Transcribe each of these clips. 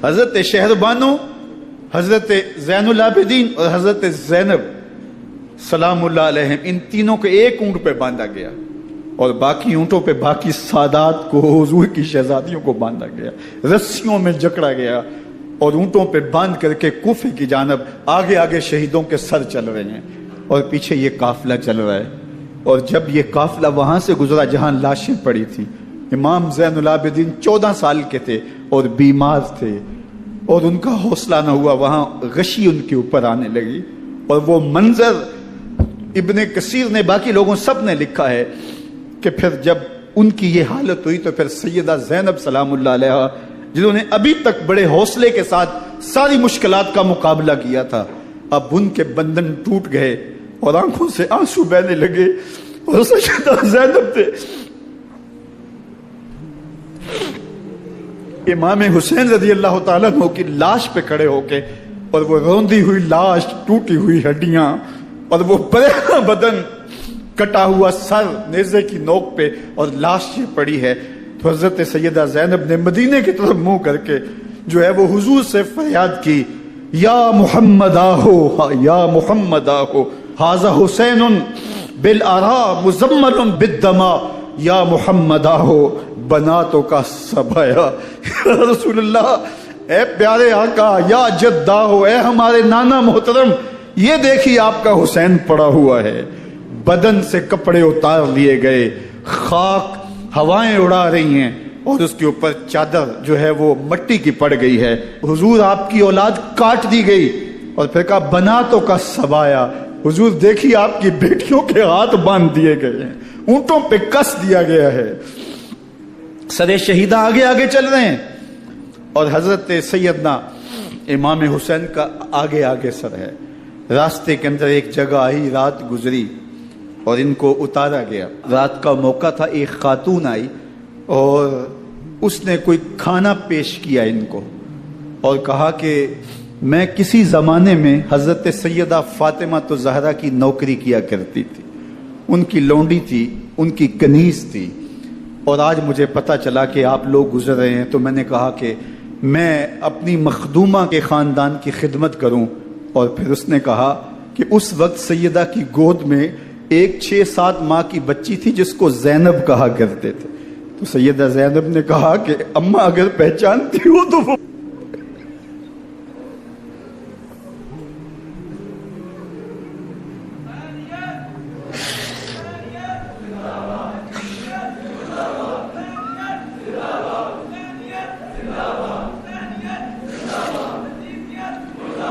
حضرت شہربانو، حضرت زین العابدین اور حضرت زینب سلام اللہ علیہم، ان تینوں کو ایک اونٹ پہ باندھا گیا اور باقی اونٹوں پہ باقی سادات کو، حضور کی شہزادیوں کو باندھا گیا، رسیوں میں جکڑا گیا اور اونٹوں پہ باندھ کر کے کوفے کی جانب آگے آگے شہیدوں کے سر چل رہے ہیں اور پیچھے یہ قافلہ چل رہا ہے۔ اور جب یہ قافلہ وہاں سے گزرا جہاں لاشیں پڑی تھیں، امام زین العابدین 14 سال کے تھے اور بیمار تھے اور ان کا حوصلہ نہ ہوا، وہاں غشی ان کے اوپر آنے لگی اور وہ منظر ابن کثیر نے، باقی لوگوں سب نے لکھا ہے کہ پھر جب ان کی یہ حالت ہوئی تو پھر سیدہ زینب سلام اللہ علیہ، جنہوں نے ابھی تک بڑے حوصلے کے ساتھ ساری مشکلات کا مقابلہ کیا تھا، اب ان کے بندھن ٹوٹ گئے اور آنکھوں سے آنسو بہنے لگے اور سیدہ زینب تھے امام حسین رضی اللہ تعالیٰ عنہ کی لاش پہ کھڑے ہو کے، اور وہ روندی ہوئی لاش، ٹوٹی ہوئی ہڈیاں اور وہ پریشاں بدن، کٹا ہوا سر نیزے کی نوک پہ اور لاش یہ پڑی ہے، تو حضرت سیدہ زینب نے مدینے کی طرف منہ کر کے جو ہے وہ حضور سے فریاد کی، یا محمد آہو، یا محمد آہو، ھذا حسین بالآراء مزمل بالدماء، یا محمد آہو بناتوں کا سبایا۔ رسول اللہ، اے پیارے آقا، یا جدہ ہو، اے ہمارے نانا محترم، یہ دیکھیے آپ کا حسین پڑا ہوا ہے، بدن سے کپڑے اتار لیے گئے، خاک ہوائیں اڑا رہی ہیں اور اس کے اوپر چادر جو ہے وہ مٹی کی پڑ گئی ہے، حضور آپ کی اولاد کاٹ دی گئی، اور پھر کہا بناتوں کا سبایا، حضور دیکھیے آپ کی بیٹیوں کے ہاتھ باندھ دیے گئے ہیں، اونٹوں پہ کس دیا گیا ہے، سر شہیدہ آگے آگے چل رہے ہیں اور حضرت سیدنا امام حسین کا آگے آگے سر ہے۔ راستے کے اندر ایک جگہ آئی، رات گزری اور ان کو اتارا گیا، رات کا موقع تھا، ایک خاتون آئی اور اس نے کوئی کھانا پیش کیا ان کو اور کہا کہ میں کسی زمانے میں حضرت سیدہ فاطمہ تو زہرا کی نوکری کیا کرتی تھی، ان کی لونڈی تھی، ان کی کنیز تھی، اور آج مجھے پتا چلا کہ آپ لوگ گزر رہے ہیں، تو میں نے کہا کہ میں اپنی مخدومہ کے خاندان کی خدمت کروں۔ اور پھر اس نے کہا کہ اس وقت سیدہ کی گود میں ایک 6-7 ماہ کی بچی تھی جس کو زینب کہا کرتے تھے، تو سیدہ زینب نے کہا کہ اماں اگر پہچانتی ہو تو وہ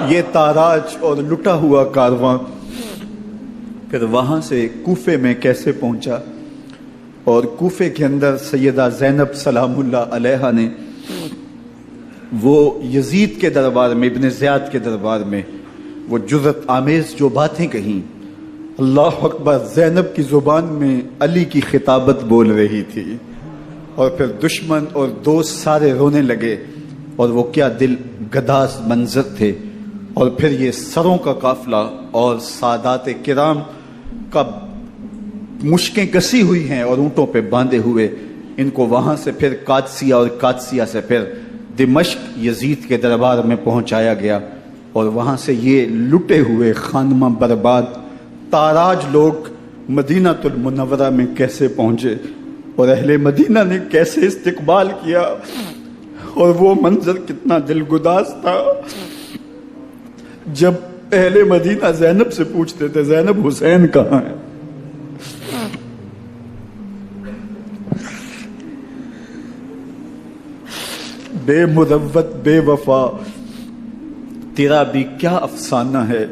یہ تاراج اور لٹا ہوا کارواں پھر وہاں سے کوفے میں کیسے پہنچا، اور کوفے کے اندر سیدہ زینب سلام اللہ علیہ نے وہ یزید کے دربار میں، ابن زیاد کے دربار میں وہ جرأت آمیز جو باتیں کہیں، اللہ اکبر، زینب کی زبان میں علی کی خطابت بول رہی تھی، اور پھر دشمن اور دوست سارے رونے لگے، اور وہ کیا دل گداز منظر تھے، اور پھر یہ سروں کا قافلہ اور سادات کرام کا مشکیں کسی ہوئی ہیں اور اونٹوں پہ باندھے ہوئے، ان کو وہاں سے پھر قادسیہ اور قادسیہ سے پھر دمشق یزید کے دربار میں پہنچایا گیا، اور وہاں سے یہ لٹے ہوئے خانمہ برباد تاراج لوگ مدینہ المنورہ میں کیسے پہنچے، اور اہل مدینہ نے کیسے استقبال کیا، اور وہ منظر کتنا دلگداز تھا جب اہل مدینہ زینب سے پوچھتے تھے زینب حسین کہاں ہے؟ بے مروت بے وفا تیرا بھی کیا افسانہ ہے،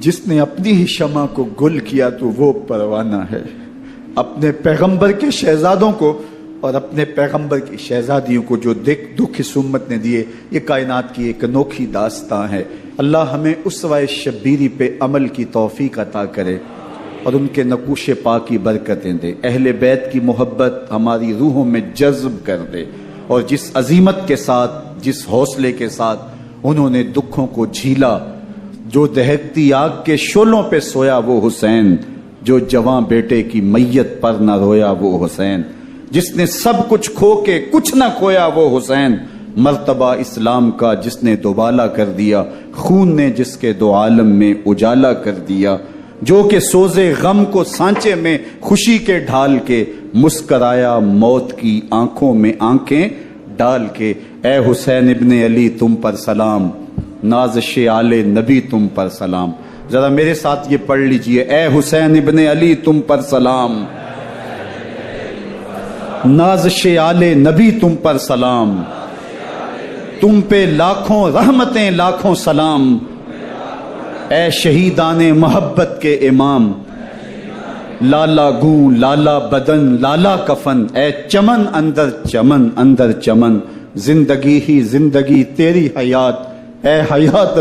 جس نے اپنی ہی شمع کو گل کیا تو وہ پروانہ ہے۔ اپنے پیغمبر کے شہزادوں کو اور اپنے پیغمبر کی شہزادیوں کو جو دکھ اس امت نے دیے، یہ کائنات کی ایک انوکھی داستان ہے۔ اللہ ہمیں اسوہ شبیری پہ عمل کی توفیق عطا کرے اور ان کے نقوش پاک کی برکتیں دے، اہل بیت کی محبت ہماری روحوں میں جذب کر دے، اور جس عظیمت کے ساتھ، جس حوصلے کے ساتھ انہوں نے دکھوں کو جھیلا، جو دہکتی آگ کے شعلوں پہ سویا وہ حسین، جو جواں بیٹے کی میت پر نہ رویا وہ حسین، جس نے سب کچھ کھو کے کچھ نہ کھویا وہ حسین، مرتبہ اسلام کا جس نے دوبالا کر دیا، خون نے جس کے دو عالم میں اجالا کر دیا، جو کہ سوزے غم کو سانچے میں خوشی کے ڈھال کے مسکرایا موت کی آنکھوں میں آنکھیں ڈال کے۔ اے حسین ابن علی تم پر سلام، نازش آل نبی تم پر سلام۔ ذرا میرے ساتھ یہ پڑھ لیجئے، اے حسین ابن علی تم پر سلام، نازش آل نبی تم پر سلام، تم پہ لاکھوں رحمتیں لاکھوں سلام، اے شہیدان محبت کے امام، لالا گوں لالا بدن لالا کفن، اے چمن اندر چمن، زندگی ہی زندگی تیری حیات، اے حیات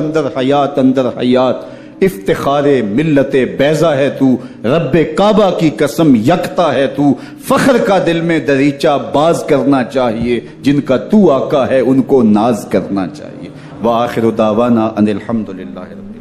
اندر حیات، افتخار ملت بیضا ہے تو، رب کعبہ کی قسم یکتا ہے تو، فخر کا دل میں دریچہ باز کرنا چاہیے، جن کا تو آقا ہے ان کو ناز کرنا چاہیے۔ وآخر دعوانا ان الحمدللہ رب